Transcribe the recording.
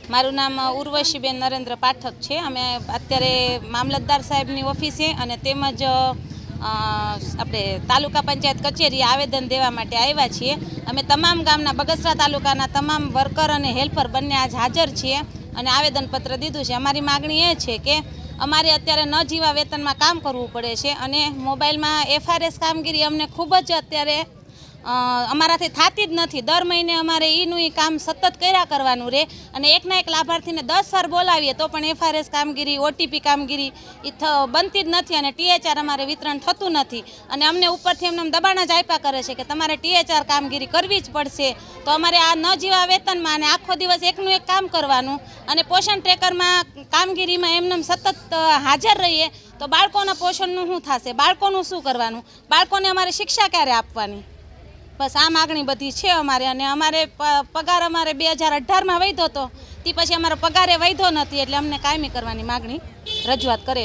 મારું નામ ઉર્વશીબેન નરેન્દ્ર પાઠક છે। અમે અત્યારે મામલતદાર સાહેબની ઓફિસે અને તેમજ આપણે તાલુકા પંચાયત કચેરી આવેદન દેવા માટે આવ્યા છીએ। અમે તમામ ગામના બગસરા તાલુકાના તમામ વર્કર અને હેલ્પર બંને આજ હાજર છીએ અને આવેદનપત્ર દીધું છે। અમારી માગણી એ છે કે અમારે અત્યારે ન જીવા વેતનમાં કામ કરવું પડે છે અને મોબાઈલમાં FRS કામગીરી અમને ખૂબ જ અત્યારે અમારાથી થતી જ નથી। દર મહિને અમારે ઈનું કામ સતત કર્યા કરવાનું રહે અને એકના એક લાભાર્થીને 10 વાર બોલાવીએ તો પણ FRS કામગીરી OTP કામગીરી બનતી જ નથી અને THR અમારે વિતરણ થતું નથી અને અમને ઉપરથી એમને દબાણ જ આપ્યા કરે છે કે તમારે THR કામગીરી કરવી જ પડશે। તો અમારે આ ન જીવા વેતનમાં અને આખો દિવસ એકનું એક કામ કરવાનું અને પોષણ ટ્રેકરમાં કામગીરીમાં એમને સતત હાજર રહીએ તો બાળકોના પોષણનું શું થશે, બાળકોનું શું કરવાનું, બાળકોને અમારે શિક્ષા ક્યારે આપવાની। બસ આ માગણી બધી છે અમારે અને અમારે પગાર અમારે 2018માં વધ્યો હતો તે પછી અમારો પગારે વધ્યો નથી એટલે અમને કાયમી કરવાની માગણી રજૂઆત કરે।